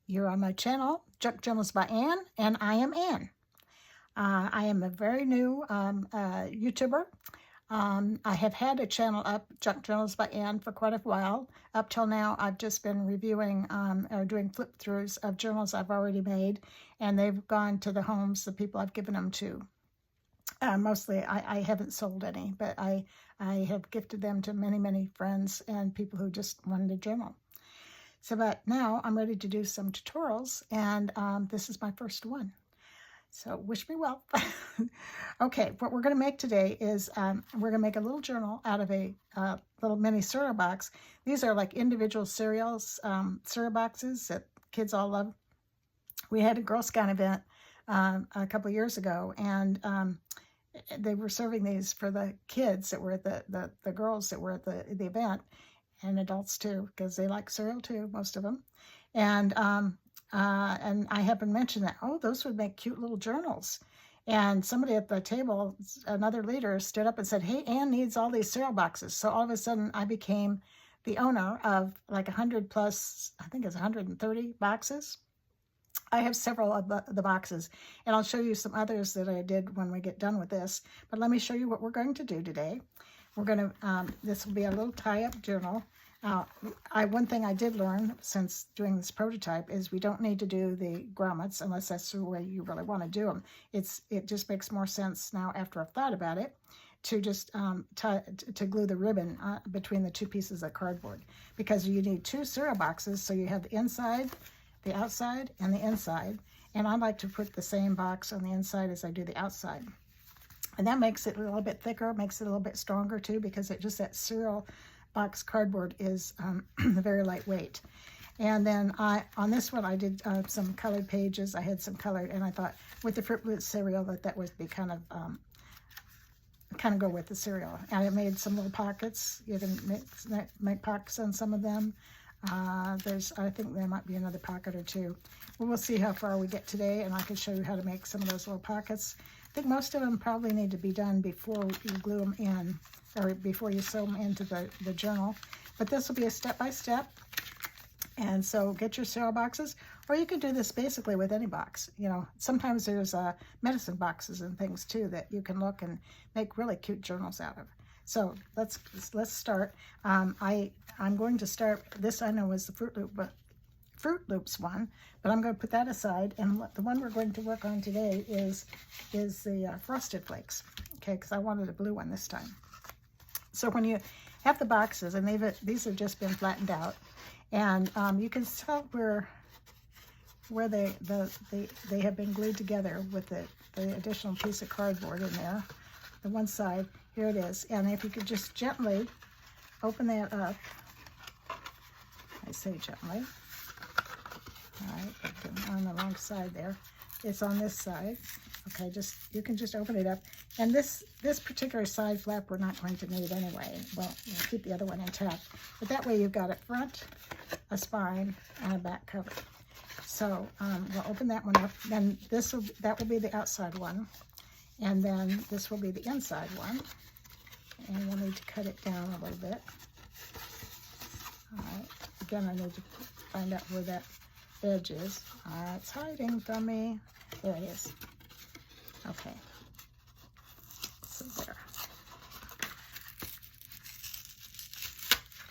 You're on my channel, Junk Journals by Ann, and I am Ann. I am a very new YouTuber. I have had a channel up, Junk Journals by Ann, for quite a while. Up till now, I've just been reviewing or doing flip-throughs of journals I've already made, and they've gone to the homes, the people I've given them to. Mostly, I haven't sold any, but I have gifted them to many, many friends and people who just wanted a journal. So, but now I'm ready to do some tutorials, and this is my first one. So wish me well. Okay, what we're going to make today is we're going to make a little journal out of a little mini cereal box. These are like individual cereal boxes that kids all love. We had a Girl Scout event a couple years ago, and they were serving these for the kids that were at the girls that were at the event, and adults too, because they like cereal too, most of them. And I haven't mentioned that, oh, those would make cute little journals. And somebody at the table, another leader, stood up and said, hey, Ann needs all these cereal boxes. So all of a sudden I became the owner of like 100 plus, I think it's 130 boxes. I have several of the boxes, and I'll show you some others that I did when we get done with this. But let me show you what we're going to do today. We're going to, this will be a little tie-up journal. One thing I did learn since doing this prototype is we don't need to do the grommets unless that's the way you really want to do them. It just makes more sense now after I've thought about it to just to glue the ribbon between the two pieces of cardboard, because you need two cereal boxes, so you have the inside, the outside, and the inside. And I like to put the same box on the inside as I do the outside. And that makes it a little bit thicker, makes it a little bit stronger too, because that cereal box cardboard is very lightweight. And then on this one, I did some colored pages. I had some colored, and I thought with the Fruit Loops cereal that would be kind of go with the cereal. And I made some little pockets. You can make pockets on some of them. I think there might be another pocket or two. We'll see how far we get today, and I can show you how to make some of those little pockets. I think most of them probably need to be done before you glue them in, or before you sew them into the journal. But this will be a step-by-step. And so get your cereal boxes, or you could do this basically with any box. You know, sometimes there's medicine boxes and things too that you can look and make really cute journals out of. So let's start. I'm going to start, this I know is the Fruit Loops one, but I'm going to put that aside, and the one we're going to work on today is the Frosted Flakes, okay, because I wanted a blue one this time. So when you have the boxes, and these have just been flattened out, and you can tell where they have been glued together with the additional piece of cardboard in there. The one side, here it is, and if you could just gently open that up, I say gently. All right, on the wrong side there. It's on this side. Okay, you can just open it up. And this particular side flap we're not going to need anyway. Well, we'll keep the other one intact. But that way you've got a front, a spine, and a back cover. So we'll open that one up. Then that will be the outside one. And then this will be the inside one. And we'll need to cut it down a little bit. All right, again, I need to find out where that edge is. It's hiding from me. There it is. Okay. So there.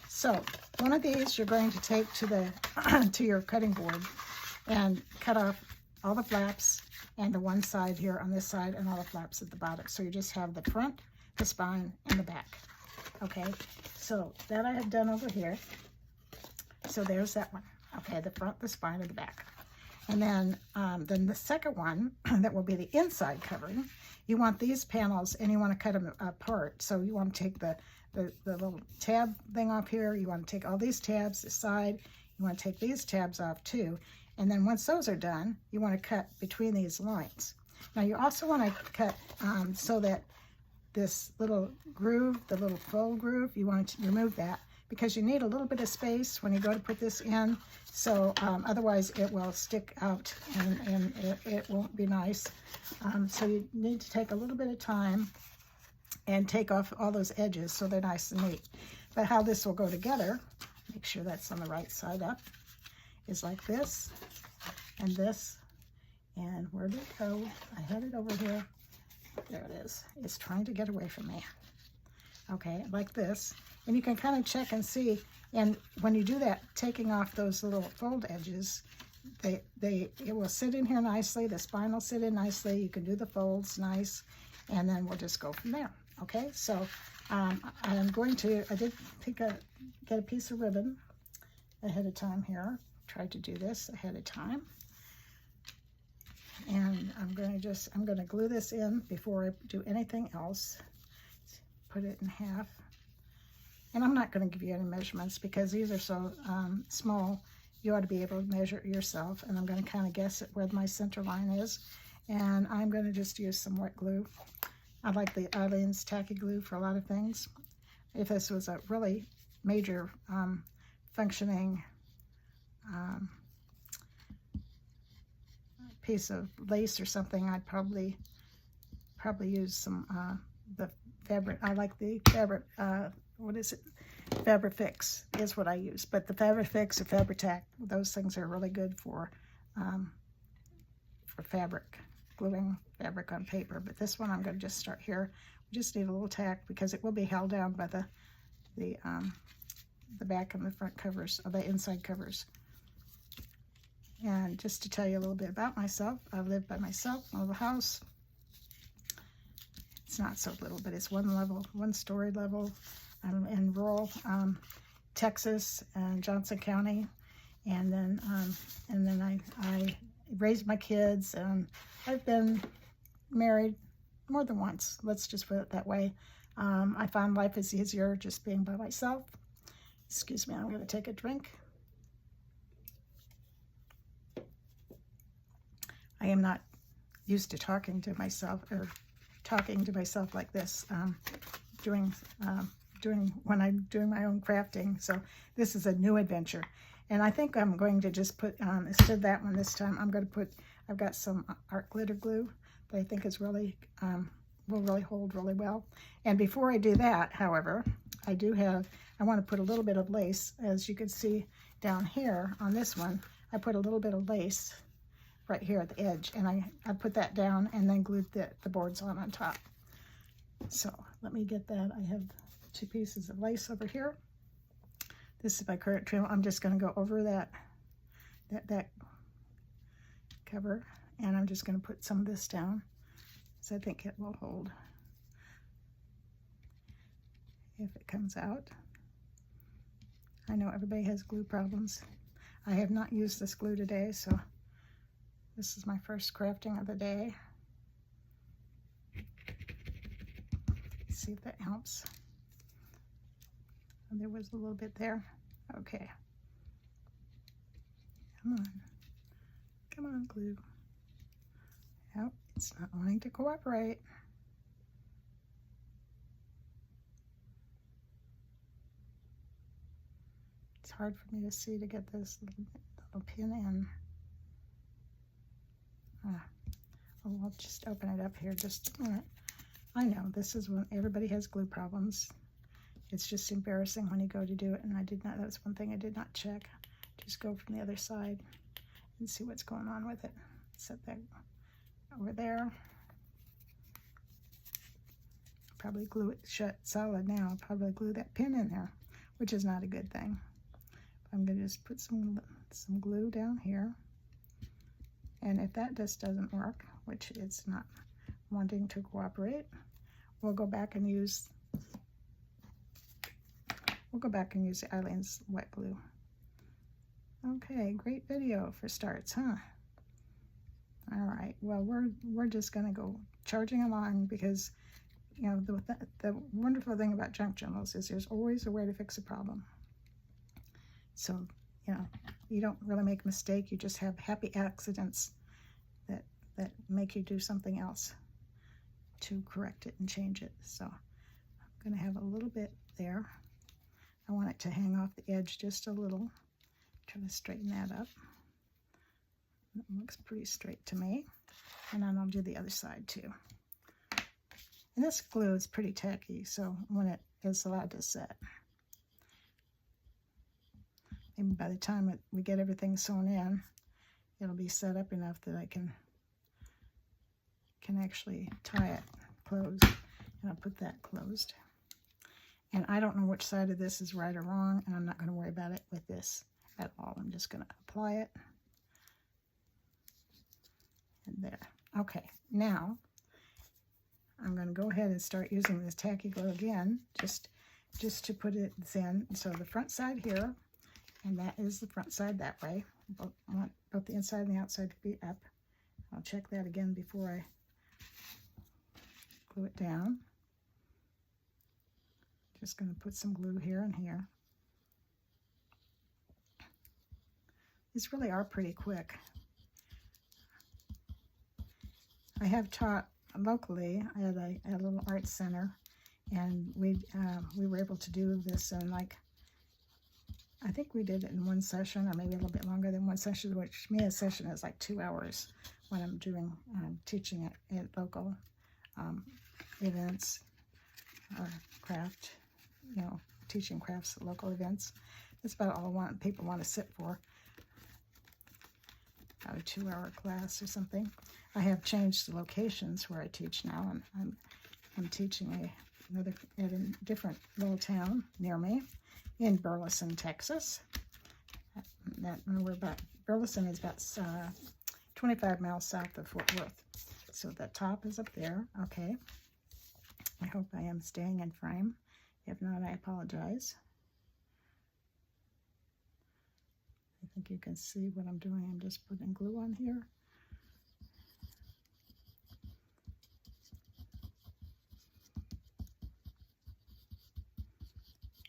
So one of these you're going to take to to your cutting board and cut off all the flaps and the one side here on this side and all the flaps at the bottom. So you just have the front, the spine, and the back. Okay. So that I have done over here. So there's that one. Okay, the front, the spine, and the back. And then the second one, that will be the inside covering, you want these panels and you want to cut them apart. So you want to take the little tab thing off here. You want to take all these tabs aside. You want to take these tabs off too. And then once those are done, you want to cut between these lines. Now you also want to cut so that this little groove, the little fold groove, you want to remove that, because you need a little bit of space when you go to put this in. So otherwise it will stick out and it won't be nice. So you need to take a little bit of time and take off all those edges so they're nice and neat. But how this will go together, make sure that's on the right side up, is like this. and this. And where did it go? I had it over here. There it is. It's trying to get away from me. Okay, like this. And you can kind of check and see. And when you do that, taking off those little fold edges, it will sit in here nicely. The spine will sit in nicely. You can do the folds nice. And then we'll just go from there. Okay, so I did get a piece of ribbon ahead of time here. Tried to do this ahead of time. And I'm going to glue this in before I do anything else. Put it in half. And I'm not going to give you any measurements because these are so small. You ought to be able to measure it yourself. And I'm going to kind of guess at where my center line is. And I'm going to just use some wet glue. I like the Aleene's tacky glue for a lot of things. If this was a really major functioning piece of lace or something, I'd probably use some the fabric. I like the fabric. What is it? Fabri-Fix is what I use. But the Fabri-Fix or Fabri-Tac, those things are really good for fabric, gluing fabric on paper. But this one, I'm going to just start here. We just need a little tack because it will be held down by the back and the front covers, or the inside covers. And just to tell you a little bit about myself, I live by myself in a little house. It's not so little, but it's one story level. I'm in rural Texas and Johnson County, and then I raised my kids, and I've been married more than once. Let's just put it that way. I find life is easier just being by myself. Excuse me, I'm going to take a drink. I am not used to talking to myself like this when I'm doing my own crafting. So this is a new adventure. And I think I'm going to just put, instead of that one this time, I've got some art glitter glue that I think is really, will really hold really well. And before I do that, however, I want to put a little bit of lace. As you can see down here on this one, I put a little bit of lace right here at the edge, and I put that down and then glued the boards on top. So let me get that. I have 2 pieces of lace over here. This is my current trim. I'm just going to go over that cover, and I'm just going to put some of this down, so I think it will hold if it comes out. I know everybody has glue problems. I have not used this glue today, so this is my first crafting of the day. Let's see if that helps. And there was a little bit there. Okay. Come on, glue. Nope, it's not wanting to cooperate. It's hard for me to see to get this little pin in. Oh, I'll just open it up here just a minute. I know this is when everybody has glue problems. It's just embarrassing when you go to do it, and that's one thing I did not check. Just go from the other side and see what's going on with it. Set that over there. Probably glue it shut solid now. I'll probably glue that pin in there, which is not a good thing. I'm going to just put some glue down here. And if that just doesn't work, which it's not wanting to cooperate, we'll go back and use the Aleene's wet glue. Okay, great video for starts, huh? All right, well, we're just gonna go charging along because, you know, the wonderful thing about junk journals is there's always a way to fix a problem. So, you know, you don't really make a mistake, you just have happy accidents that make you do something else to correct it and change it. So I'm gonna have a little bit there. I want it to hang off the edge just a little. Try to straighten that up. It looks pretty straight to me. And then I'll do the other side too. And this glue is pretty tacky, so when it is allowed to set, maybe by the time we get everything sewn in, it'll be set up enough that I can actually tie it closed. And I'll put that closed. And I don't know which side of this is right or wrong, and I'm not going to worry about it with this at all. I'm just going to apply it. And there. Okay, now I'm going to go ahead and start using this tacky glue again, just to put it in. So the front side here, and that is the front side that way. I want both the inside and the outside to be up. I'll check that again before I glue it down. Just going to put some glue here and here. These really are pretty quick. I have taught locally at a little art center, and we were able to do this in, like, I think we did it in one session, or maybe a little bit longer than one session, which to me a session is like 2 hours when I'm doing teaching at local events or craft, you know, teaching crafts at local events. That's about all people want to sit for. About a 2-hour class or something. I have changed the locations where I teach now, and I'm teaching at a different little town near me in Burleson, Texas. Burleson is about 25 miles south of Fort Worth. So the top is up there. Okay. I hope I am staying in frame. If not, I apologize. I think you can see what I'm doing. I'm just putting glue on here.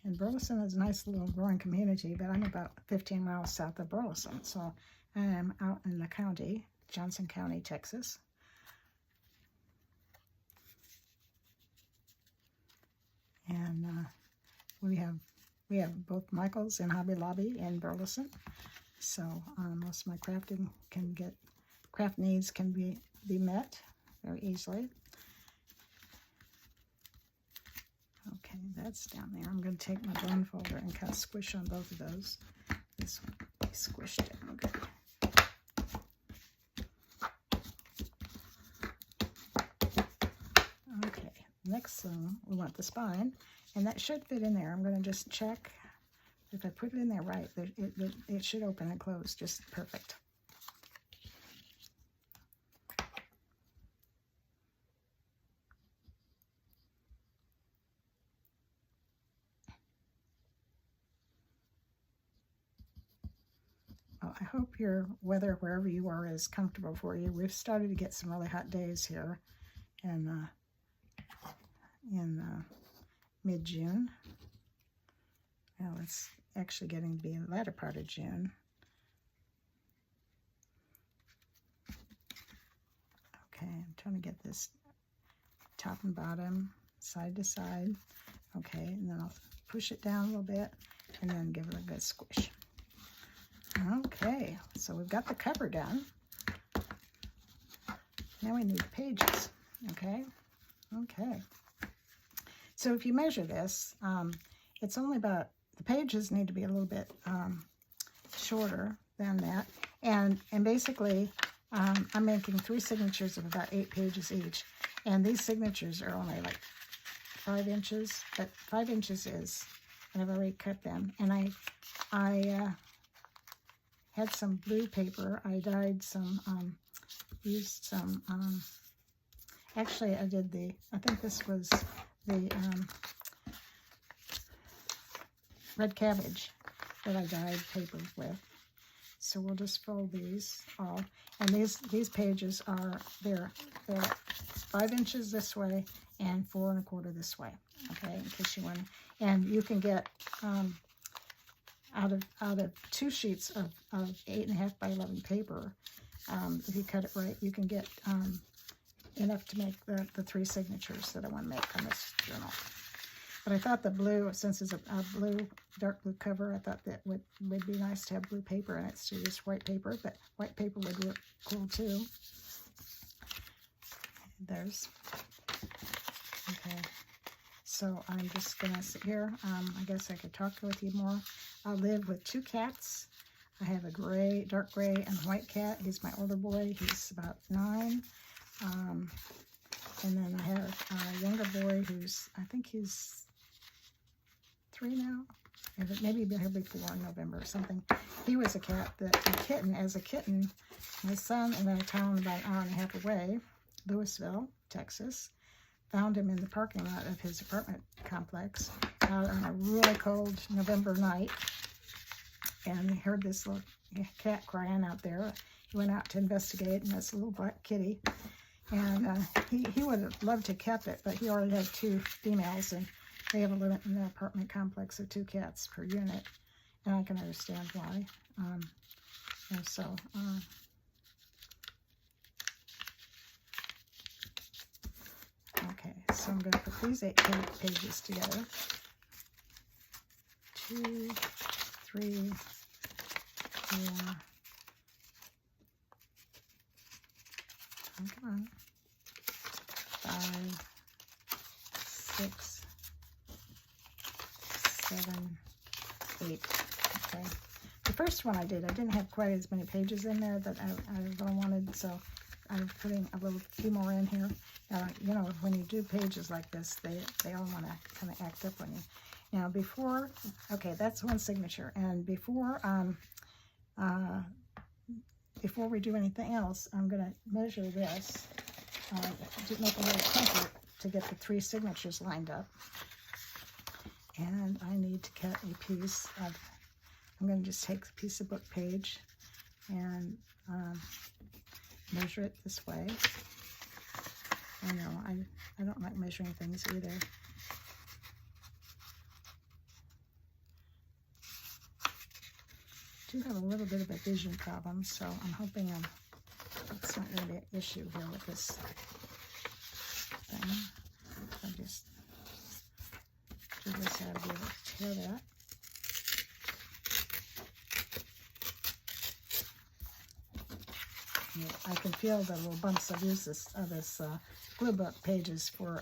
And Burleson is a nice little growing community, but I'm about 15 miles south of Burleson. So I am out in the county, Johnson County, Texas. And we have both Michael's and Hobby Lobby in Burleson. So most of my craft needs can be met very easily. Okay, that's down there. I'm going to take my bone folder and kind of squish on both of those. This one be squished in. Okay. Okay, next we want the spine, and that should fit in there. I'm going to just check if I put it in there right. It should open and close just perfect. Well, I hope your weather wherever you are is comfortable for you. We've started to get some really hot days here in mid-June. Well, it's actually getting to be the latter part of June. Okay, I'm trying to get this top and bottom, side to side. Okay, and then I'll push it down a little bit and then give it a good squish. Okay, so we've got the cover done. Now we need the pages. Okay, okay. So if you measure this, it's only about, the pages need to be a little bit shorter than that. And basically, I'm making 3 signatures of about 8 pages each. And these signatures are only like 5 inches, but 5 inches is, and I've already cut them. And I had some blue paper. I dyed some, used some, actually I did I think this was the red cabbage that I dyed paper with. So we'll just fold these all. And these pages are, they're 5 inches this way and 4 1/4 this way. Okay, in case you want. And you can get out of 2 sheets of 8.5 by 11 paper. If you cut it right, you can get enough to make the 3 signatures that I want to make on this journal. But I thought the blue, since it's a dark blue cover, I thought that would be nice to have blue paper, and it's just white paper, but white paper would look cool too. There's, okay. So I'm just gonna sit here. I guess I could talk with you more. I live with 2 cats. I have a gray, dark gray and white cat. He's my older boy. He's about 9. And then I have a younger boy who's, I think he's 3 now. Maybe he'll be 4 in November or something. He was a cat, as a kitten, my son in a town about an hour and a half away, Louisville, Texas, found him in the parking lot of his apartment complex out on a really cold November night. And he heard this little cat crying out there. He went out to investigate, and that's a little black kitty. And he would have loved to have kept it, but he already had 2 females, and they have a limit in the apartment complex of 2 cats per unit. And I can understand why. Okay, so I'm going to put these 8 pages together. 2, 3, 4. Come on. 5, 6, 7, 8. Okay. The first one I didn't have quite as many pages in there that I wanted, so I'm putting a few more in here. You know, when you do pages like this, they all want to kind of act up on you. Now, okay, that's one signature, and before we do anything else, I'm going to measure this, to make a little comfort to get the 3 signatures lined up. And I need to cut a piece of, I'm going to just take a piece of book page and measure it this way. I know, I don't like measuring things either. I do have a little bit of a vision problem, so I'm hoping it's not going to be an issue here with this thing. I'll just do this out, be able to tear that. I can feel the little bumps. I've used this glue book pages for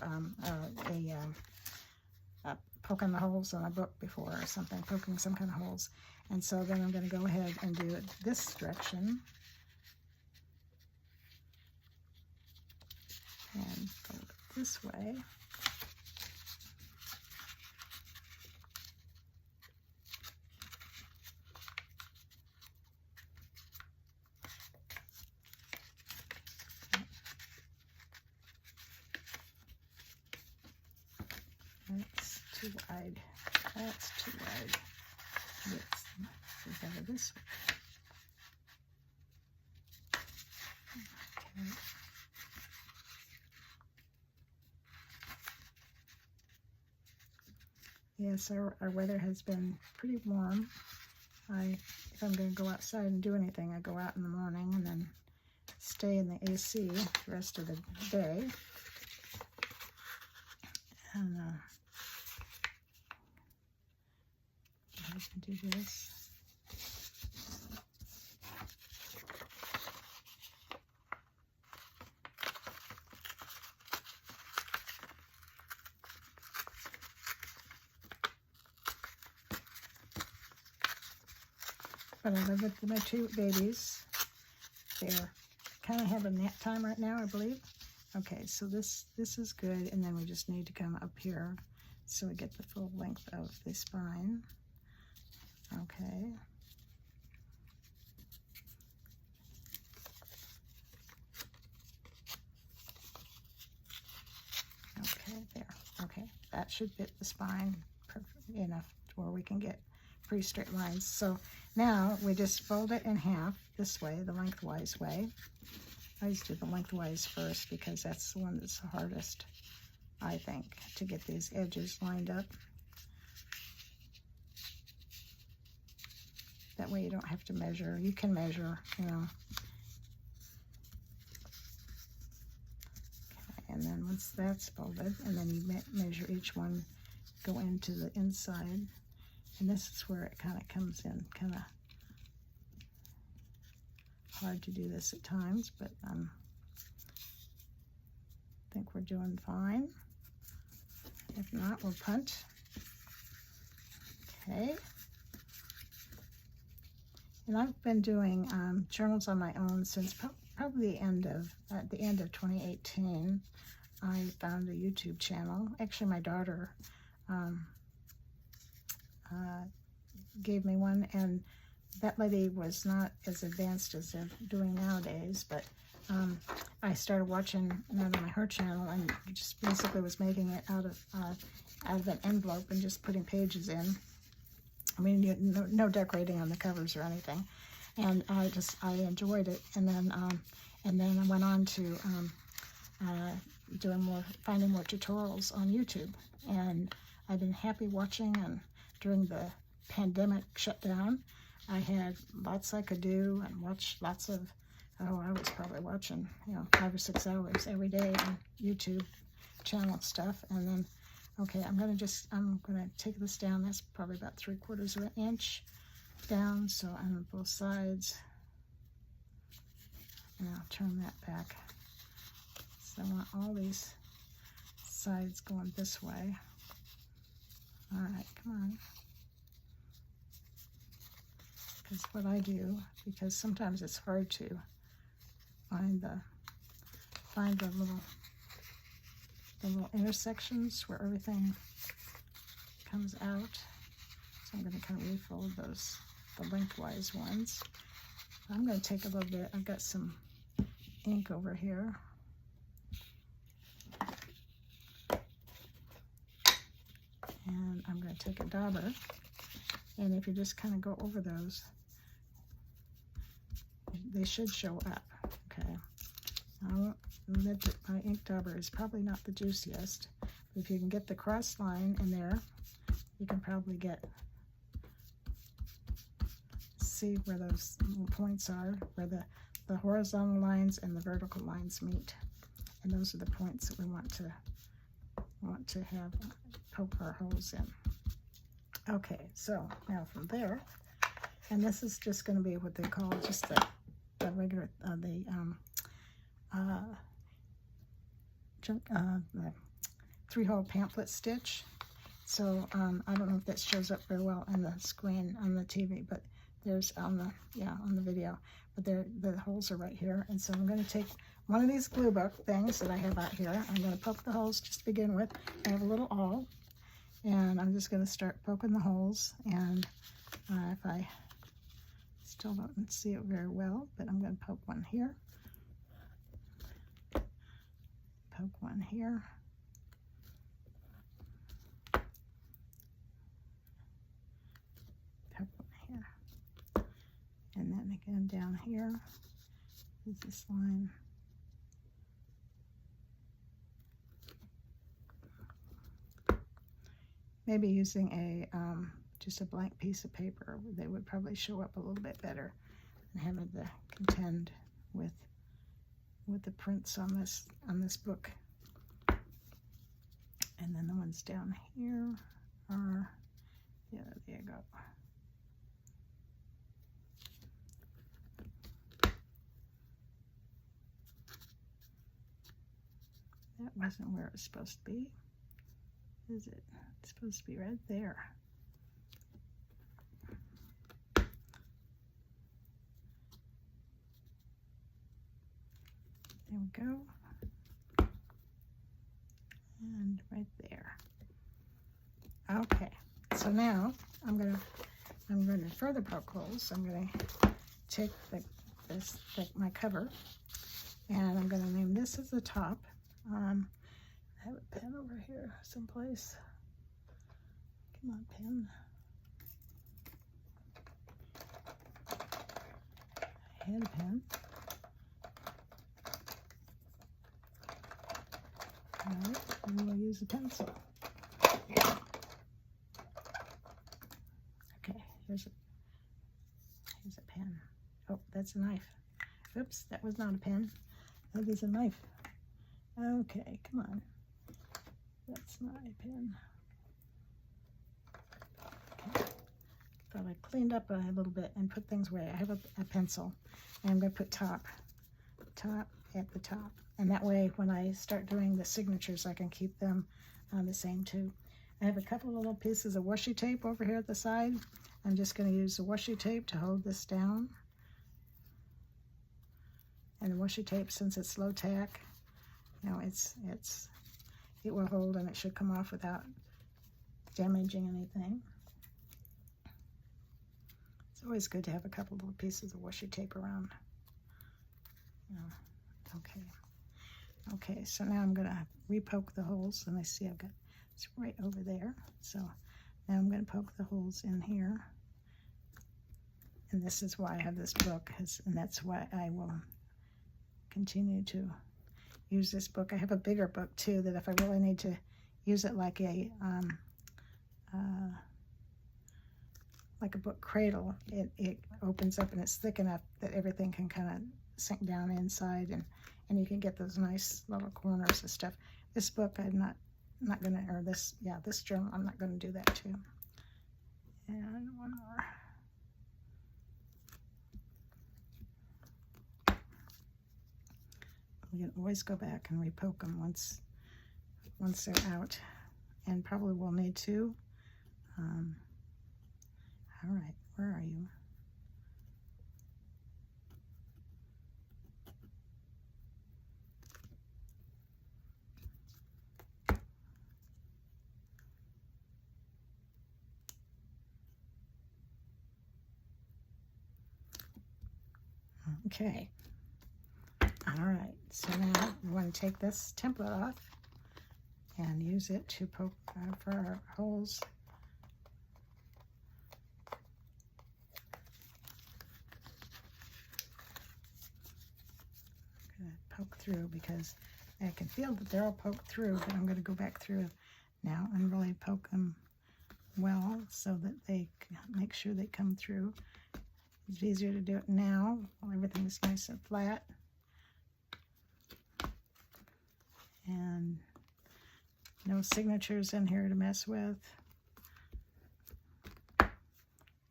poking the holes in a book before or something, poking some kind of holes. And so then I'm going to go ahead and do it this direction. And fold it this way. That's too wide. That's too wide. Let's go this way. Okay. Yes, our weather has been pretty warm. If I'm going to go outside and do anything, I go out in the morning and then stay in the AC the rest of the day. And I can do this. But I live with my 2 babies. They're kind of having nap time right now, I believe. Okay, so this is good, and then we just need to come up here so we get the full length of the spine. Okay. Okay, there. Okay, that should fit the spine perfectly enough where we can get pretty straight lines. So now we just fold it in half this way, the lengthwise way. I always do the lengthwise first because that's the one that's the hardest, I think, to get these edges lined up. That way you don't have to measure. You can measure, you know. Okay, and then once that's folded, and then you measure each one, go into the inside. And this is where it kind of comes in, kind of hard to do this at times, but I think we're doing fine. If not, we'll punt. Okay. And I've been doing journals on my own since probably the end of 2018. I found a YouTube channel. Actually, my daughter gave me one, and that lady was not as advanced as they're doing nowadays, but I started watching that on her channel, and just basically was making it out of an envelope and just putting pages in. I mean, no decorating on the covers or anything, and I enjoyed it. And then I went on to finding more tutorials on YouTube, and I've been happy watching. And during the pandemic shutdown, I had lots I could do and watched lots of, I was probably watching, 5 or 6 hours every day on YouTube channel stuff. And then, okay, I'm gonna take this down. That's probably about 3/4 of an inch down, so on both sides. And I'll turn that back. So I want all these sides going this way. All right, come on. Because what I do, because sometimes it's hard to find the little intersections where everything comes out. So I'm going to kind of refold the lengthwise ones. I'm going to take a little bit. I've got some ink over here. And I'm going to take a dauber. And if you just kind of go over those, they should show up. Okay. I'll admit that my ink dauber is probably not the juiciest, but if you can get the cross line in there, you can probably see where those little points are, where the horizontal lines and the vertical lines meet. And those are the points that we want to have poke our holes in. Okay, so now from there, and this is just going to be what they call just the regular, the 3-hole pamphlet stitch. So I don't know if that shows up very well on the screen on the TV, but there's on the video, but the holes are right here. And so I'm going to take one of these glue book things that I have out here. I'm going to poke the holes just to begin with. I have a little awl, and I'm just going to start poking the holes. And if I still don't see it very well, but I'm going to poke one here, poke one here, poke one here, and then again down here is this line. Maybe using a just a blank piece of paper, they would probably show up a little bit better than having to contend with the prints on this book. And then the ones down here are, yeah, there you go. That wasn't where it was supposed to be, is it? It's supposed to be right there. There we go. And right there. Okay, so now I'm gonna further poke holes. I'm gonna take my cover, and I'm gonna name this as the top. I have a pen over here someplace. Come on, pen. I had a pen. All right, and we'll use a pencil. Okay, here's a pen. Oh, that's a knife. Oops, that was not a pen. That is a knife. Okay, come on. That's not a pen. Okay. Thought I cleaned up a little bit and put things away. I have a pencil, and I'm going to put top at the top. And that way, when I start doing the signatures, I can keep them the same too. I have a couple of little pieces of washi tape over here at the side. I'm just going to use the washi tape to hold this down. And the washi tape, since it's low tack, you know, it will hold, and it should come off without damaging anything. It's always good to have a couple little pieces of washi tape around. You know. Okay, so now I'm going to re-poke the holes, and I see I've got it's right over there. So now I'm going to poke the holes in here. And this is why I have this book, and that's why I will continue to use this book. I have a bigger book too, that if I really need to use it like a book cradle, it opens up and it's thick enough that everything can kind of sink down inside, and you can get those nice little corners and stuff. This book I'm not gonna, or this journal, I'm not gonna do that too. And one more. You can always go back and re-poke them once they're out, and probably will need to. All right, where are you? Okay. All right, so now we want to take this template off and use it to poke for our holes. I'm going to poke through because I can feel that they're all poked through, but I'm going to go back through now and really poke them well so that they make sure they come through. It's easier to do it now while everything's nice and flat. And no signatures in here to mess with.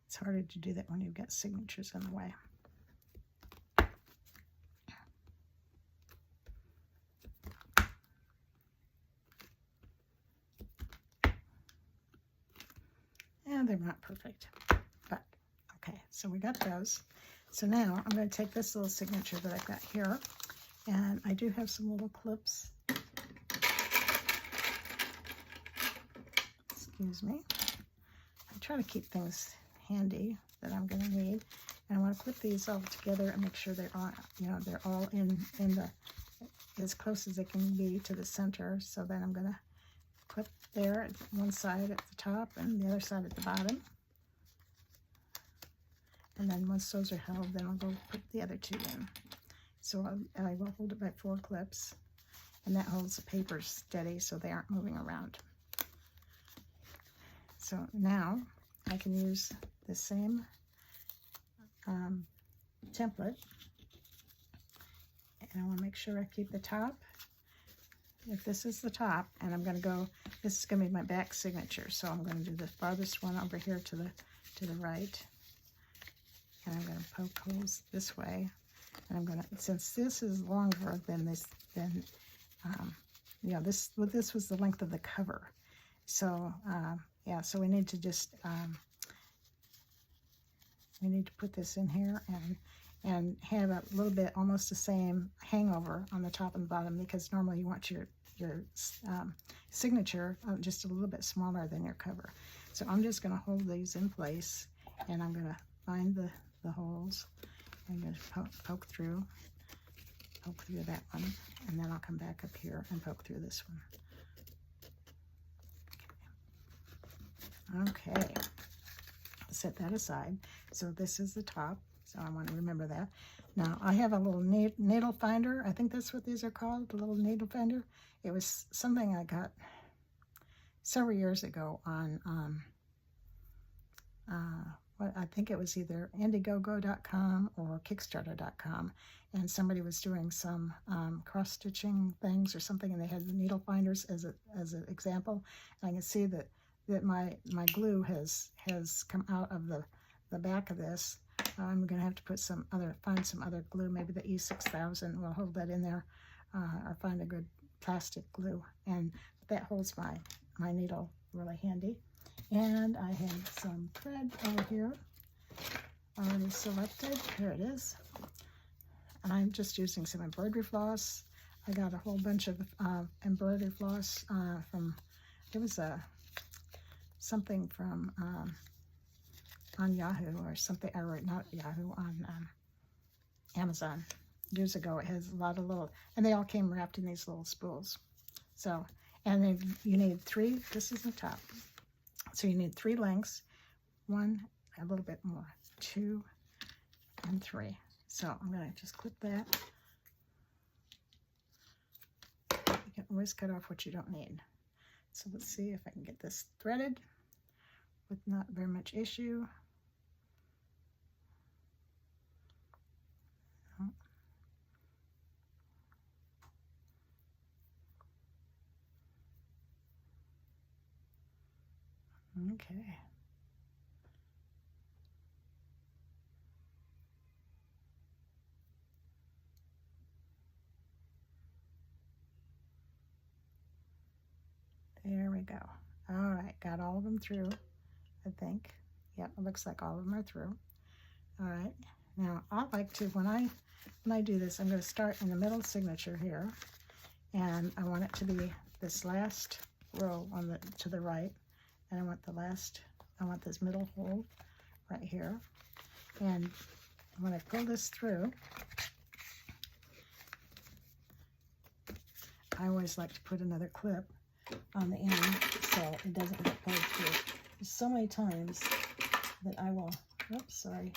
It's harder to do that when you've got signatures in the way. And they're not perfect, but okay, so we got those. So now I'm going to take this little signature that I've got here, and I do have some little clips. Excuse me. I try to keep things handy that I'm going to need, and I want to clip these all together and make sure they're all, you know, they're all in the as close as they can be to the center. So then I'm going to clip there at one side at the top and the other side at the bottom. And then once those are held, then I'll go put the other two in. So I will hold it by 4 clips, and that holds the paper steady so they aren't moving around. So now I can use the same template, and I want to make sure I keep the top. If this is the top, and I'm going to go, this is going to be my back signature, so I'm going to do the farthest one over here to the right, and I'm going to poke holes this way, and I'm going to, since this is longer than this, then you know, this was the length of the cover, so yeah, so we need to just we need to put this in here and have a little bit almost the same hangover on the top and the bottom, because normally you want your signature just a little bit smaller than your cover. So I'm just going to hold these in place, and I'm going to find the holes. I'm going to poke through that one, and then I'll come back up here and poke through this one. Okay, set that aside. So this is the top, so I want to remember that. Now I have a little needle finder. I think that's what these are called, the little needle finder. It was something I got several years ago on what I think it was either Indiegogo.com or Kickstarter.com, and somebody was doing some cross-stitching things or something, and they had the needle finders as an example. And I can see that my glue has come out of the back of this. I'm going to have to put find some other glue, maybe the E6000 will hold that in there, or find a good plastic glue, and that holds my needle really handy. And I have some thread over here already selected. Here it is. And I'm just using some embroidery floss. I got a whole bunch of embroidery floss from, it was something from on Yahoo or something, or not Yahoo, on Amazon years ago. It has a lot of little, and they all came wrapped in these little spools. So, and then you need 3, this is the top. So you need 3 lengths, 1, a little bit more, 2, and 3. So I'm going to just clip that. You can always cut off what you don't need. So let's see if I can get this threaded with not very much issue. Okay. There we go. All right, got all of them through, I think. Yep, it looks like all of them are through. All right, now I like to, when I do this, I'm going to start in the middle signature here, and I want it to be this last row on the to the right, and I want this middle hole right here. And when I pull this through, I always like to put another clip on the end so it doesn't get pulled through. There's so many times that I will, oops, sorry.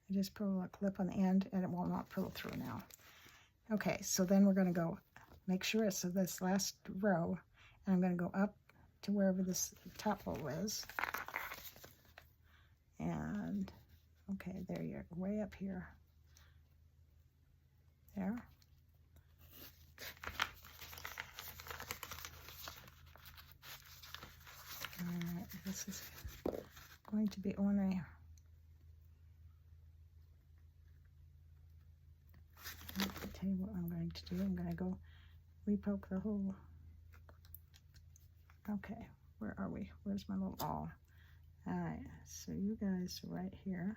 I just pull a clip on the end and it will not pull through now. Okay, so then we're going to go make sure it's this last row, and I'm going to go up to wherever this top hole is. And okay, there, you're way up here. There. Alright, this is going to be on a, I'll tell you what I'm going to do. I'm going to go repoke the hole. Okay, where are we? Where's my little awl? Alright, so you guys are right here.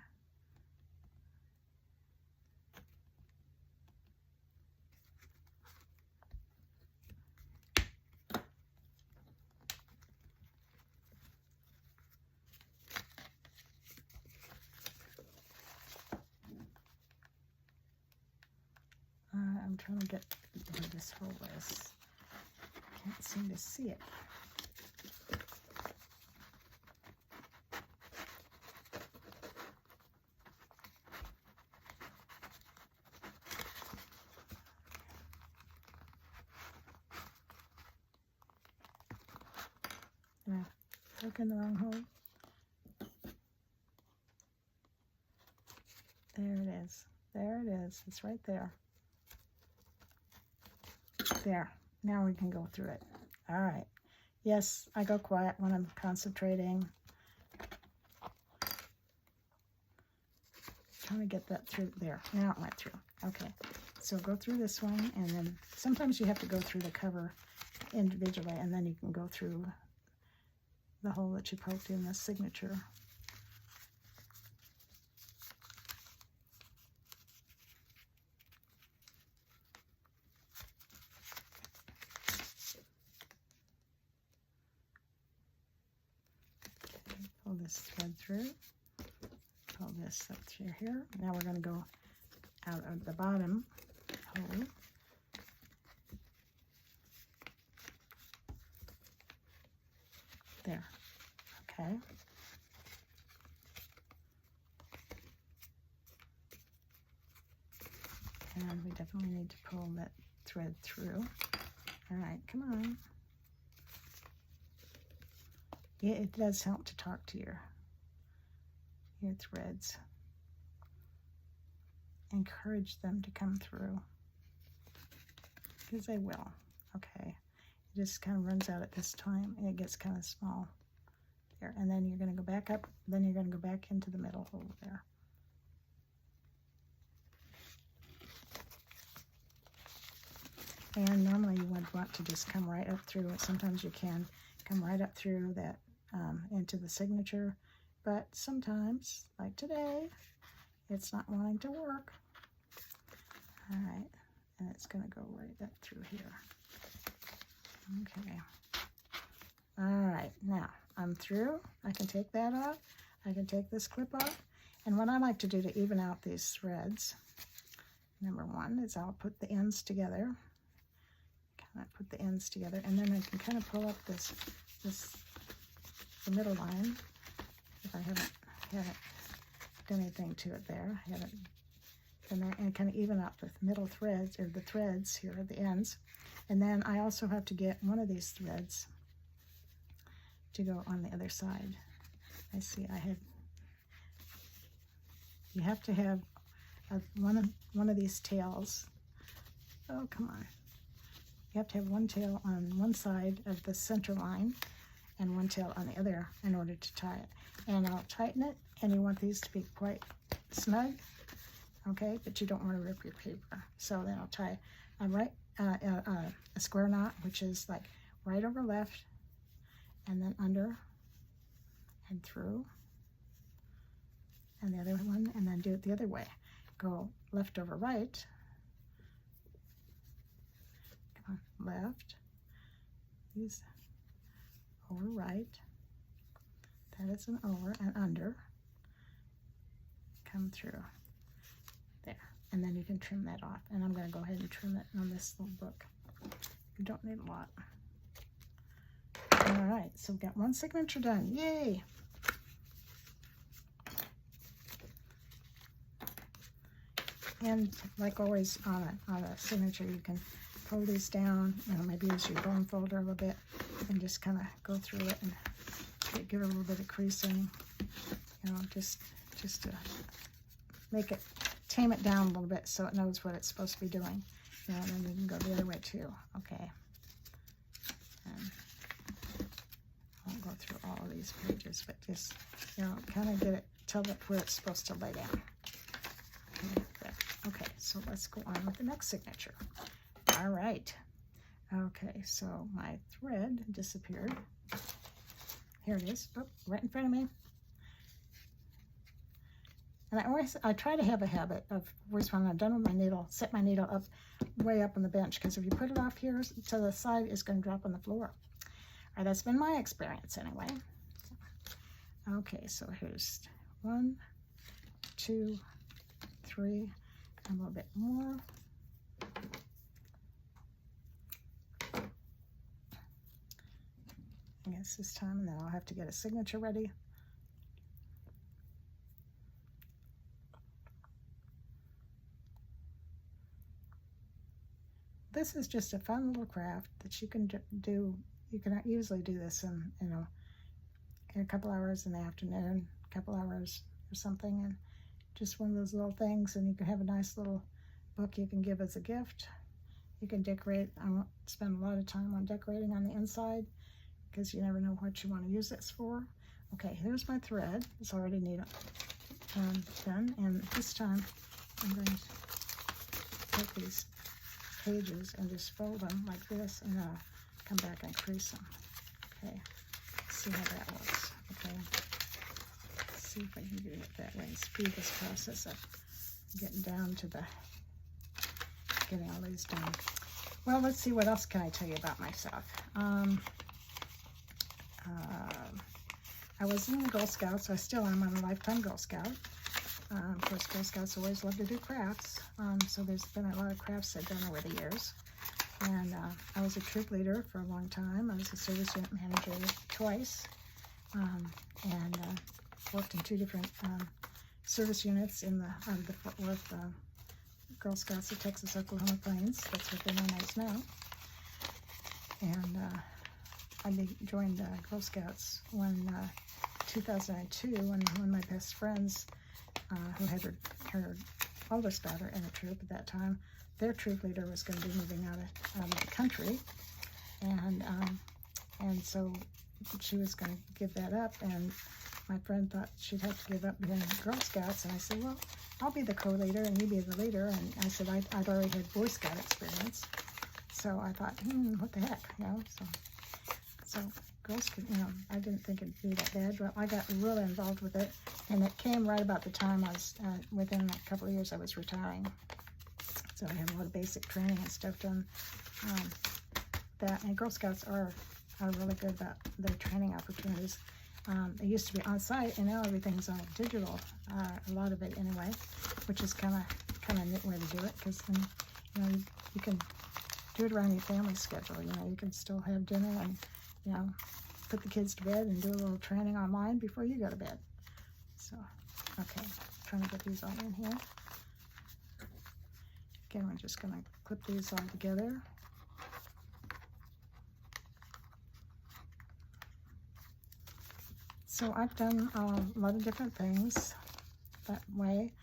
I'm trying to get where this hole is. Can't seem to see it. Yeah, look in the wrong hole. There it is. There it is. It's right there. There. Now we can go through it. All right. Yes, I go quiet when I'm concentrating. Trying to get that through there. Now it went through. Okay. So go through this one, and then sometimes you have to go through the cover individually, and then you can go through the hole that you poked in the signature. Pull this thread through, pull this up through here. Now we're going to go out of the bottom hole. There, okay. And we definitely need to pull that thread through. All right, come on. Yeah, it does help to talk to your threads. Encourage them to come through, because they will. Okay, it just kind of runs out at this time, and it gets kind of small there. And then you're going to go back up, then you're going to go back into the middle hole there. And normally you would want to just come right up through it. Sometimes you can come right up through that into the signature, but sometimes, like today, it's not wanting to work. All right, and it's going to go right up through here. Okay. All right, now I'm through. I can take that off. I can take this clip off. And what I like to do to even out these threads, number one, is I'll put the ends together. Kind of put the ends together, and then I can kind of pull up the middle line. If I haven't done anything to it there, I haven't done that, and kind of even out the middle threads, or the threads here at the ends. And then I also have to get one of these threads to go on the other side. I see you have to have one of these tails. Oh, come on. You have to have one tail on one side of the center line and one tail on the other in order to tie it. And I'll tighten it, and you want these to be quite snug, okay? But you don't want to rip your paper. So then I'll tie a square knot, which is like right over left, and then under and through, and the other one, and then do it the other way. Go left over right, come on, left, these over right, that is an over, and under, come through there, and then you can trim that off. And I'm going to go ahead and trim it on this little book. You don't need a lot. All right, so we've got one signature done. Yay! And like always on a signature, you can pull these down, maybe use your bone folder a little bit, and just kind of go through it and give it a little bit of creasing, just to make it, tame it down a little bit so it knows what it's supposed to be doing. And then you can go the other way too. Okay. And I won't go through all of these pages, but just, kind of get it, tell it where it's supposed to lay down. Okay, good. Okay, so let's go on with the next signature. All right. Okay, so my thread disappeared. Here it is, right in front of me. And I try to have a habit of always, when I'm done with my needle, set my needle up way up on the bench, because if you put it off here to the side, it's going to drop on the floor. All right, that's been my experience anyway. Okay, so here's 1, 2, 3, and a little bit more. I guess this time, and then I'll have to get a signature ready. This is just a fun little craft that you can do. You can easily do this in, in a couple hours in the afternoon, a couple hours or something, and just one of those little things, and you can have a nice little book you can give as a gift. You can decorate. I won't spend a lot of time on decorating on the inside, because you never know what you want to use this for. Okay, here's my thread. It's already needle done, and this time I'm going to take these pages and just fold them like this, and come back and crease them. Okay, let's see how that works. Okay, let's see if I can do it that way and speed this process up, getting down to getting all these done. Well, let's see, what else can I tell you about myself? I was in the Girl Scouts. I still am. I'm a lifetime Girl Scout. Of course, Girl Scouts always love to do crafts, so there's been a lot of crafts I've done over the years. And I was a troop leader for a long time. I was a service unit manager twice, and worked in 2 different service units in the Fort Worth Girl Scouts of Texas, Oklahoma Plains. That's what they're known as now. And I joined Girl Scouts when 2002, when one of my best friends, who had her oldest daughter in a troop at that time, their troop leader was going to be moving out of the country, and so she was going to give that up, and my friend thought she'd have to give up being Girl Scouts, and I said, well, I'll be the co-leader and you be the leader. And I said I'd already had Boy Scout experience, So I thought, what the heck, you know, so girls could, you know, I didn't think it'd be that bad, but I got really involved with it, and it came right about the time I was, within a couple of years I was retiring. So I had a lot of basic training and stuff done. That, and Girl Scouts are really good about their training opportunities. It used to be on site, and now everything's all digital, a lot of it anyway, which is kind of neat way to do it, because then, you know, you can do it around your family schedule. You know, you can still have dinner and, you know, put the kids to bed and do a little training online before you go to bed. So, okay, trying to get these all in here. Again, we're just going to clip these all together. So I've done a lot of different things that way.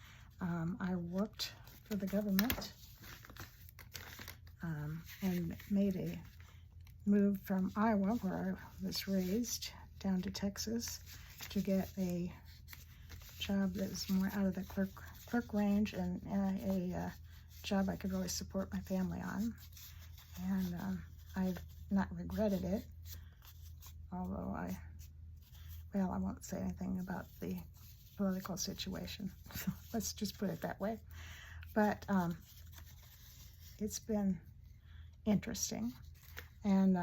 I worked for the government and made a move from Iowa, where I was raised, down to Texas to get a job that was more out of the clerk range, and a job I could really support my family on. And I've not regretted it, although I won't say anything about the political situation. Let's just put it that way. But it's been interesting. And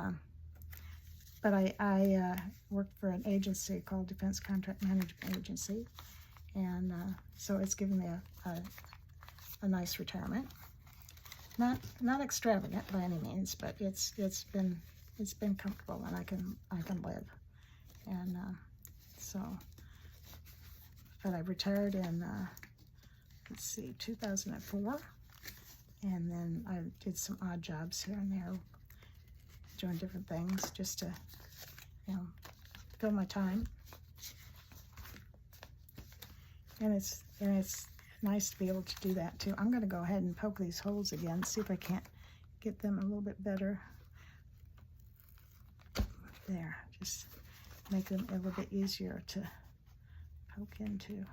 but I worked for an agency called Defense Contract Management Agency, and so it's given me a nice retirement. Not extravagant by any means, but it's been comfortable, and I can live. And so, but I retired in let's see, 2004, and then I did some odd jobs here and there, doing different things just to, you know, fill my time. And it's nice to be able to do that too. I'm going to go ahead and poke these holes again, see if I can't get them a little bit better. There, just make them a little bit easier to poke into.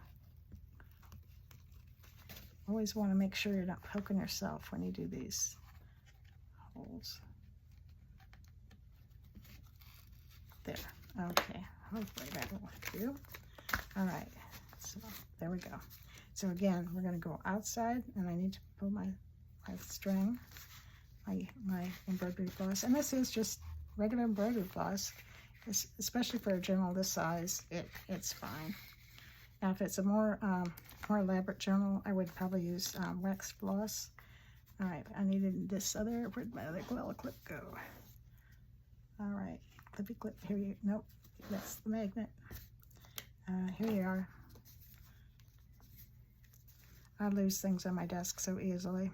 Always want to make sure you're not poking yourself when you do these holes. There, okay, hopefully that will do. All right, so there we go. So again, we're going to go outside, and I need to pull my string, my embroidery floss, and this is just regular embroidery floss, especially for a journal this size. It's fine. Now, if it's a more elaborate journal, I would probably use wax floss. All right, I needed this other. Where'd my other Gorilla Clip go? All right, clippy clip. Here you. Nope, that's the magnet. Here you are. I lose things on my desk so easily,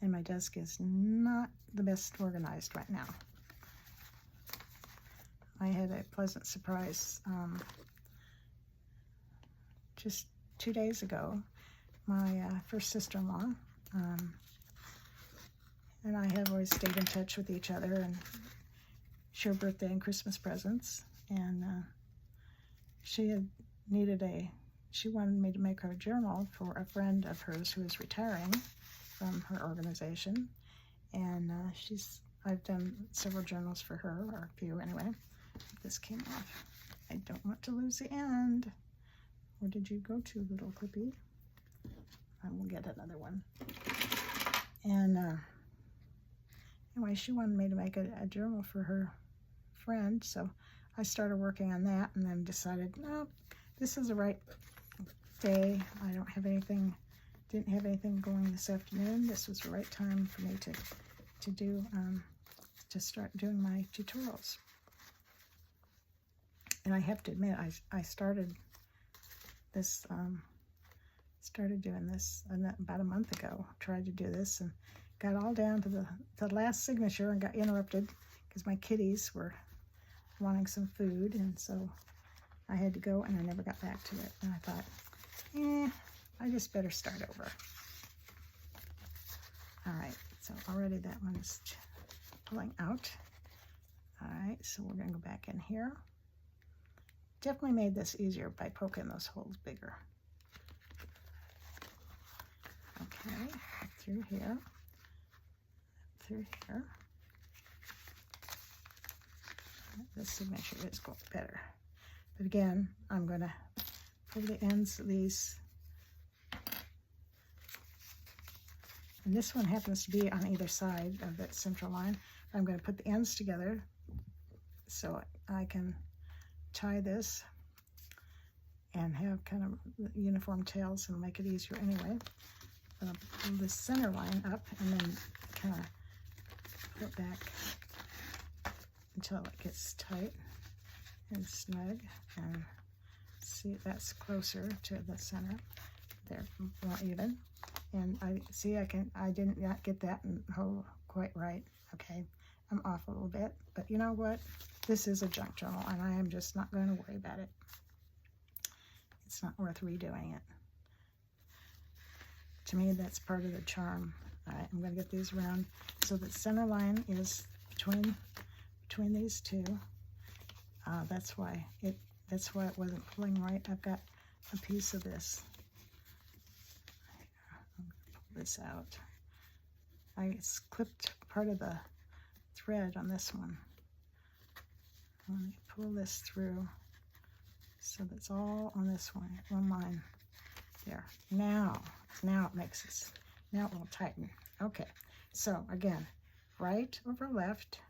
and my desk is not the best organized right now. I had a pleasant surprise just 2 days ago. My first sister-in-law, and I have always stayed in touch with each other and share birthday and Christmas presents, and she wanted me to make her a journal for a friend of hers who is retiring from her organization, and I've done several journals for her, or a few anyway. This came off. I don't want to lose the end. Where did you go to, little clippy? I will get another one. And anyway, she wanted me to make a journal for her friend, so I started working on that, and then decided, no, this is the right day. I didn't have anything going this afternoon. This was the right time for me to start doing my tutorials. And I have to admit, I started this, started doing this about a month ago. Tried to do this and got all down to the last signature and got interrupted because my kitties were wanting some food, and so I had to go, and I never got back to it. And I thought, I just better start over. All right, so already that one's pulling out. All right, so we're gonna go back in here. Definitely made this easier by poking those holes bigger. Okay, through here. through here. This signature is going better. But again, I'm going to pull the ends of these. And this one happens to be on either side of that central line. I'm going to put the ends together so I can tie this and have kind of uniform tails and make it easier anyway. I'll pull this center line up and then kind of pull it back until it gets tight and snug. And see, that's closer to the center. They're more even. And I see I did not get that hole quite right. Okay, I'm off a little bit, but you know what? This is a junk journal, and I am just not going to worry about it. It's not worth redoing it. To me, that's part of the charm. All right, I'm going to get these around so the center line is between these two. That's why it wasn't pulling right. I've got a piece of this. Pull this out. I clipped part of the thread on this one. Let me pull this through so that's all on this one line. There. Now it makes this. Now it will tighten. Okay. So again, right over left,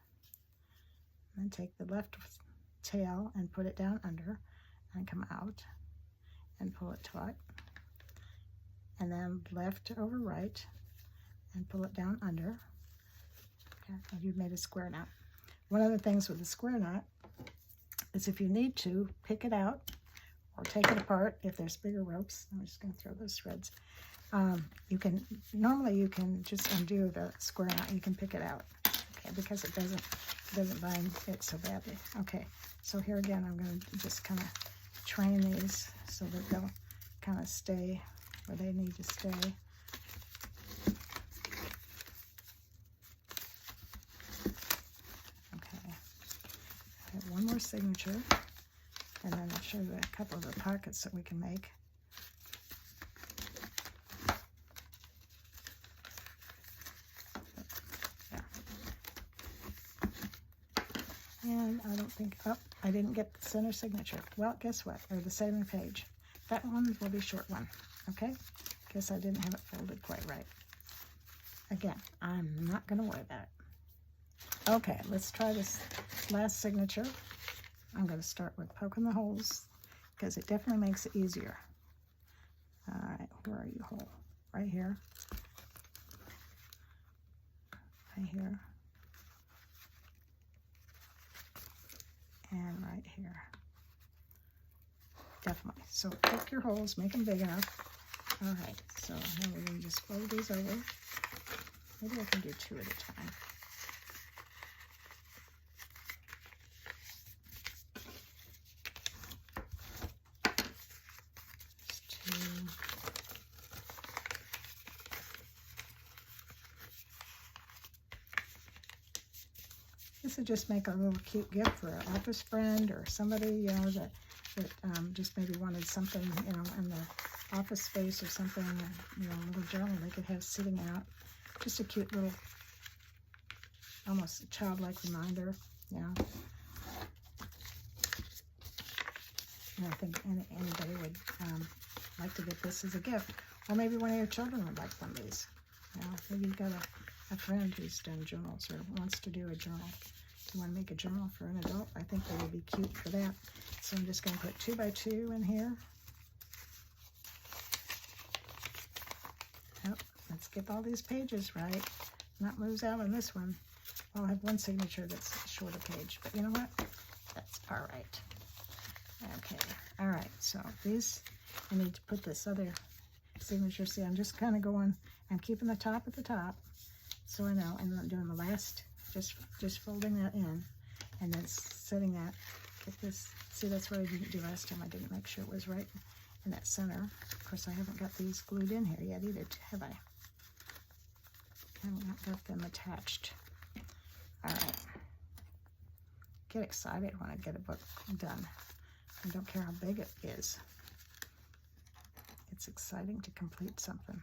and take the left tail and put it down under, and come out and pull it taut, and then left over right and pull it down under. Okay, and you've made a square knot. One of the things with the square knot is if you need to pick it out or take it apart if there's bigger ropes. I'm just going to throw those threads. Normally you can just undo the square knot. You can pick it out, okay, because it doesn't bind it so badly. Okay, so here again, I'm going to just kind of train these so that they'll kind of stay where they need to stay. Okay, I have one more signature, and then I'll show you a couple of the pockets that we can make. And I don't think, I didn't get the center signature. Well, guess what? Or the saving page. That one will be short one, okay? Guess I didn't have it folded quite right. Again, I'm not going to worry about it. Okay, let's try this last signature. I'm going to start with poking the holes because it definitely makes it easier. All right, where are you, hole? Right here. Right here. And right here. Definitely. So poke your holes, make them big enough. All right, so now we're going to just fold these over. Maybe I can do two at a time. Just two. This would just make a little cute gift for an office friend or somebody, you know, that just maybe wanted something, you know, in the office space or something, you know, a little journal they could have sitting out. Just a cute little, almost a childlike reminder, you know. And I think anybody would like to get this as a gift. Or maybe one of your children would like one of these. You know, maybe you've got a friend who's done journals or wants to do a journal. If you want to make a journal for an adult, I think they would be cute for that. So I'm just going to put 2 by 2 in here. Yep, let's get all these pages right. Not lose out on this one. I'll have one signature that's a shorter page, but you know what? That's all right. Okay, all right, so these, I need to put this other signature. See, I'm just kind of going, I'm keeping the top at the top, so I know, and I'm doing the last, just folding that in, and then setting that, get this, see, that's what I didn't do last time. I didn't make sure it was right in that center. Of course, I haven't got these glued in here yet either, have I? I haven't got them attached. All right. Get excited when I get a book done. I don't care how big it is. It's exciting to complete something.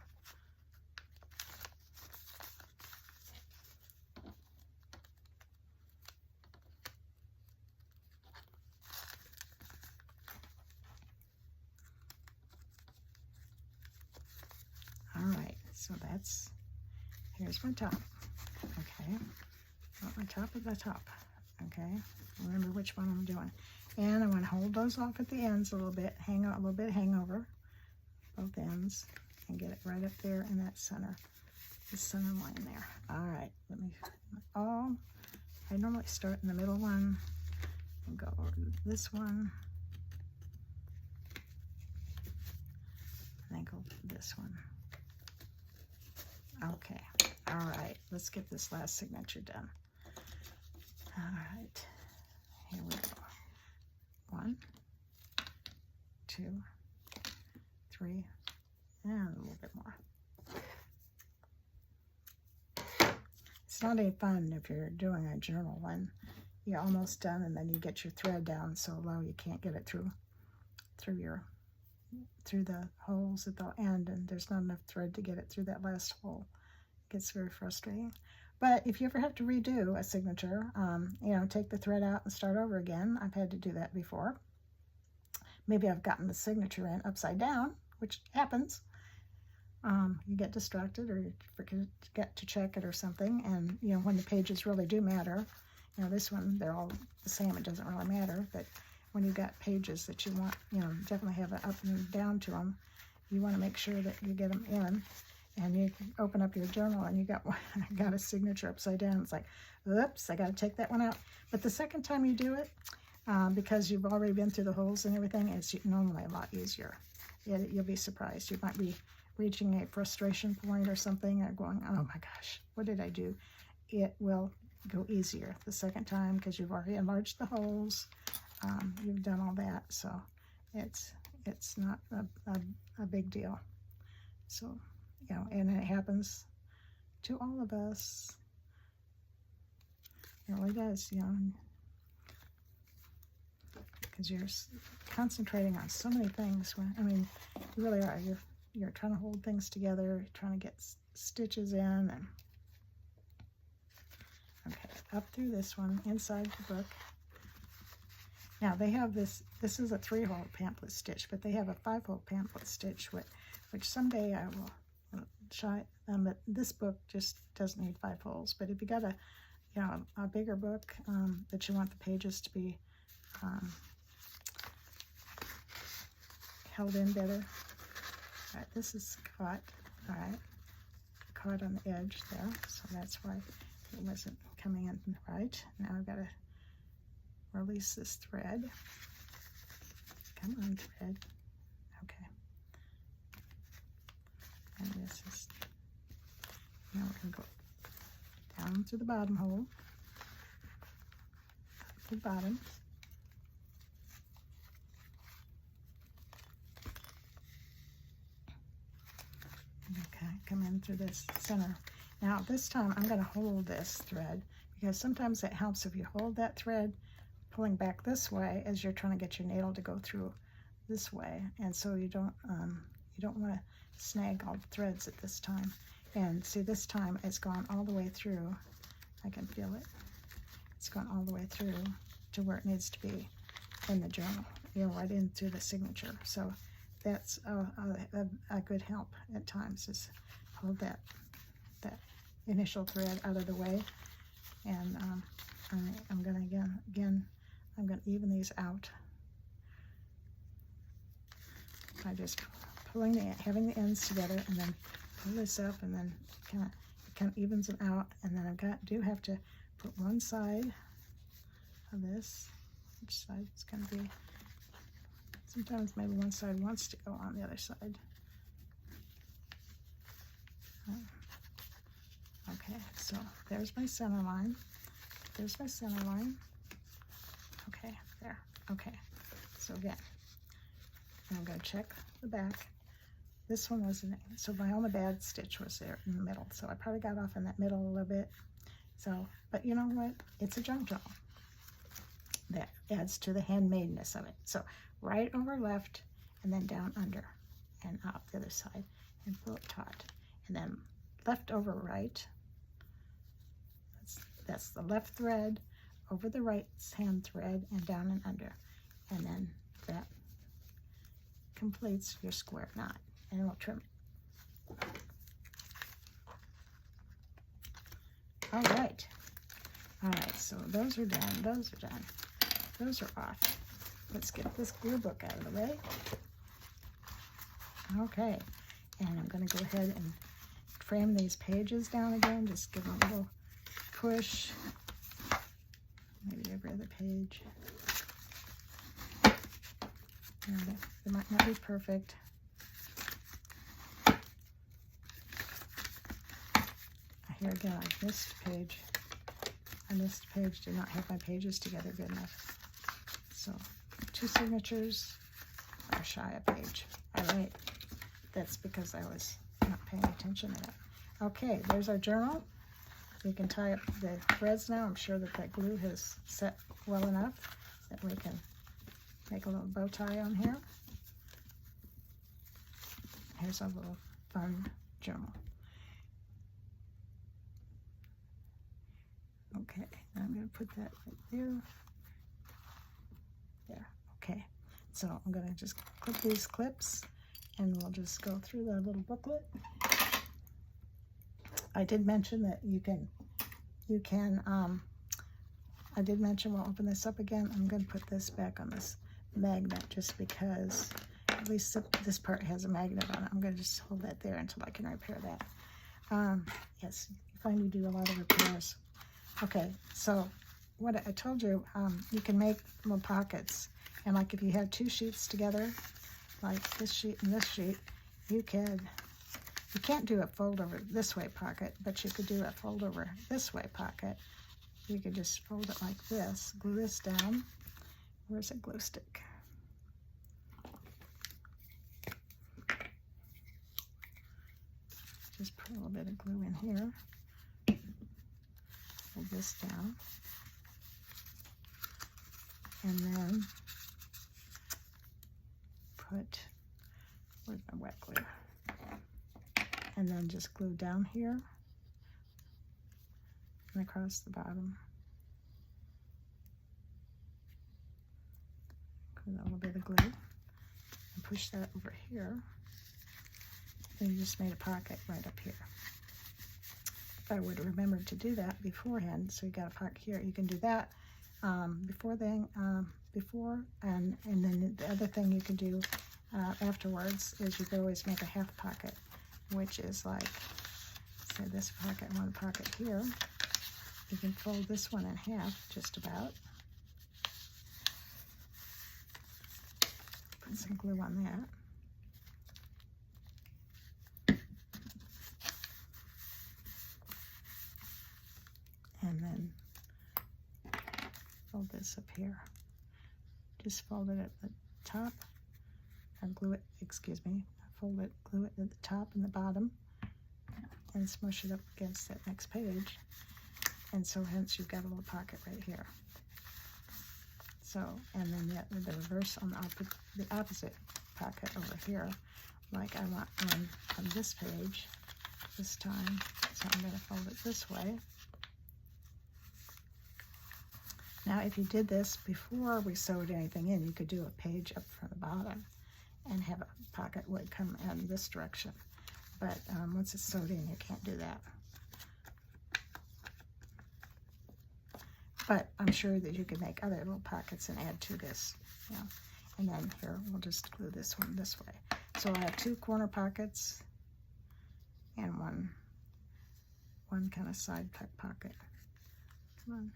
So that's, here's my top. Okay, got my top of the top. Okay, remember which one I'm doing. And I want to hold those off at the ends a little bit, hang out a little bit, hang over both ends, and get it right up there in that center, the center line there. All right, let me, I normally start in the middle one and go over to this one, and then go to this one. Okay, all right, let's get this last signature done. All right, here we go. 1, 2, 3, and a little bit more. It's not any fun if you're doing a journal when you're almost done and then you get your thread down so low you can't get it through the holes at the end, and there's not enough thread to get it through that last hole. It gets very frustrating. But if you ever have to redo a signature, you know, take the thread out and start over again. I've had to do that before. Maybe I've gotten the signature in upside down, which happens. You get distracted or you forget to check it or something, and you know, when the pages really do matter, you know, this one, they're all the same, it doesn't really matter, but when you've got pages that you want, you know, definitely have an up and down to them, you want to make sure that you get them in, and you can open up your journal and you got got a signature upside down. It's like, oops, I got to take that one out. But the second time you do it, because you've already been through the holes and everything, it's normally a lot easier. You'll be surprised. You might be reaching a frustration point or something, or going, oh my gosh, what did I do? It will go easier the second time because you've already enlarged the holes. You've done all that, so it's not a big deal. So, you know, and it happens to all of us. It really does, you know, because you're concentrating on so many things. I mean, you really are. You're trying to hold things together, trying to get stitches in, and okay, up through this one, inside the book. Now they have this is a 3-hole pamphlet stitch, but they have a 5-hole pamphlet stitch, which someday I will try. But this book just doesn't need 5 holes. But if you got a bigger book that you want the pages to be held in better. All right, this is caught. All right, caught on the edge there, so that's why it wasn't coming in right. Now I've got to release this thread. Come on, thread. Okay. And this is, now we're going to go down to the bottom hole, the bottom. Okay, come in through this center. Now this time I'm going to hold this thread, because sometimes it helps if you hold that thread pulling back this way as you're trying to get your needle to go through this way, and so you don't want to snag all the threads at this time. And see, this time it's gone all the way through. I can feel it. It's gone all the way through to where it needs to be in the journal, you know, right in through the signature. So that's a good help at times, is hold that initial thread out of the way. And I'm going to I'm going to even these out by just having the ends together, and then pull this up, and then kind of evens them out. And then do have to put one side of this. Which side it's going to be? Sometimes maybe one side wants to go on the other side. Okay, so there's my center line. There's my center line. Okay, there. Okay, so again, I'm going to check the back. This one wasn't, so my only bad stitch was there in the middle. So I probably got off in that middle a little bit. So, but you know what? It's a junk journal. That adds to the handmadeness of it. So right over left, and then down under and out the other side, and pull it taut. And then left over right. That's the left thread over the right hand thread and down and under. And then that completes your square knot. And we'll trim it. All right. All right, so those are done. Those are done. Those are off. Let's get this glue book out of the way. Okay, and I'm going to go ahead and frame these pages down again. Just give them a little push. Maybe every other page. And they might not be perfect. Here again, I missed a page. I missed a page, did not have my pages together good enough. So, 2 signatures are shy a page. All right, that's because I was not paying attention to that. Okay, there's our journal. We can tie up the threads now. I'm sure that that glue has set well enough that we can make a little bow tie on here. Here's a little fun journal. Okay, now I'm going to put that right there. There, okay. So I'm going to just clip these clips and we'll just go through the little booklet. I did mention that I did mention, we'll open this up again. I'm going to put this back on this magnet just because at least this part has a magnet on it. I'm going to just hold that there until I can repair that. Yes, you find you do a lot of repairs. Okay, so what I told you, you can make little pockets. And like if you had 2 sheets together, like this sheet and this sheet, you can't do a fold over this way pocket, but you could do a fold over this way pocket. You could just fold it like this, glue this down. Where's a glue stick? Just put a little bit of glue in here. Fold this down. And then where's my wet glue? And then just glue down here and across the bottom. Put a little bit of glue and push that over here. And you just made a pocket right up here. If I would have remembered to do that beforehand, so you got a pocket here, you can do that before, and then the other thing you can do afterwards is you could always make a half pocket, which is like, say this pocket and one pocket here. You can fold this one in half, just about. Put some glue on that. And then fold this up here. Just fold it at the top and glue it, fold it, glue it at the top and the bottom and smush it up against that next page. And so hence you've got a little pocket right here. So, and then the reverse on the opposite pocket over here, like I want on this page this time. So I'm going to fold it this way. Now, if you did this before we sewed anything in, you could do a page up from the bottom and have a pocket would come in this direction. But once it's sewed in, you can't do that. But I'm sure that you could make other little pockets and add to this. Yeah. And then here, we'll just glue this one this way. So I have 2 corner pockets and one kind of side tuck pocket. Come on.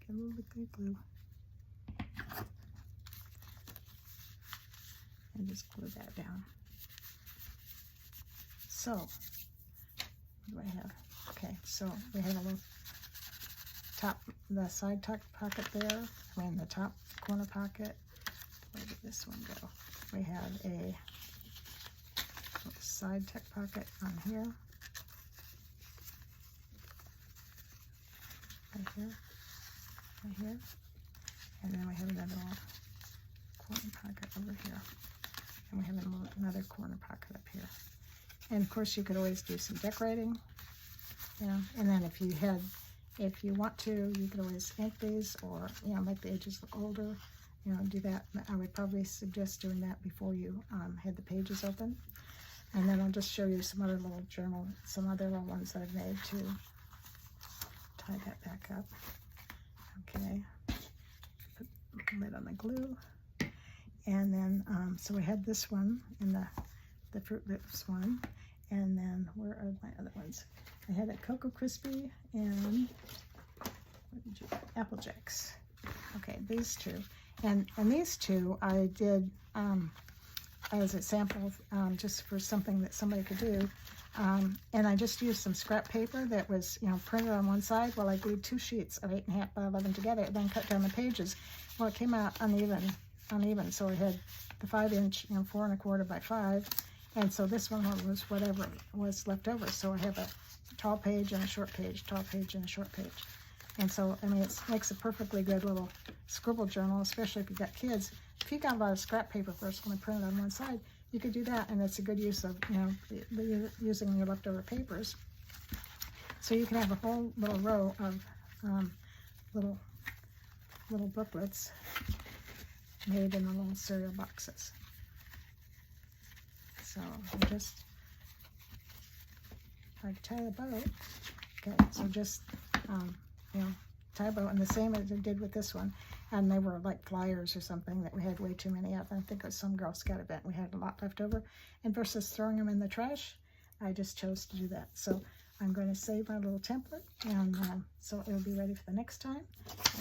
Get a little bit of glue. And just glue that down. So, what do I have? Okay, so we have a little the side tuck pocket there, and the top corner pocket. Where did this one go? We have a side tuck pocket on here. Right here. Right here. And then we have another little corner pocket over here. And we have another corner pocket up here. And of course you could always do some decorating, you know, and then if you want to, you could always ink these or, you know, make the edges look older, you know, do that. I would probably suggest doing that before you had the pages open. And then I'll just show you some other little little ones that I've made too. tie that back up. Okay, put the lid on the glue. And then, so we had this one in the Fruit Loops one. And then, where are my other ones? I had a Cocoa Crispy and Apple Jacks. Okay, these two. And these two I did as a sample, just for something that somebody could do. And I just used some scrap paper that was, printed on one side. Well, I glued 2 sheets of 8.5 by 11 together, and then cut down the pages. Well, it came out uneven. So I had the 5-inch, 4 1/4 by 5, and so this one was whatever was left over. So I have a tall page and a short page, tall page and a short page. And so, I mean, it makes a perfectly good little scribble journal, especially if you've got kids. If you got a lot of scrap paper first, only printed on one side, you could do that, and it's a good use of, using your leftover papers. So you can have a whole little row of little booklets made in the little cereal boxes. So I just tie a bow. Okay, so just tie a bow, and the same as I did with this one. And they were like flyers or something that we had way too many of. I think it was some Girl Scout event. We had a lot left over. And versus throwing them in the trash, I just chose to do that. So I'm going to save my little template, and so it'll be ready for the next time.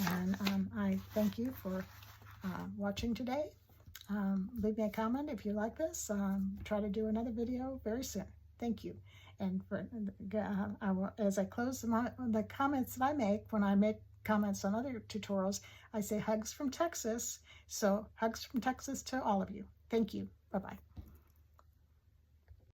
And I thank you for watching today. Leave me a comment if you like this. Try to do another video very soon. Thank you. And for, I will, as I close the comments that I make, when I make comments on other tutorials, I say hugs from Texas. So hugs from Texas to all of you. Thank you. Bye-bye.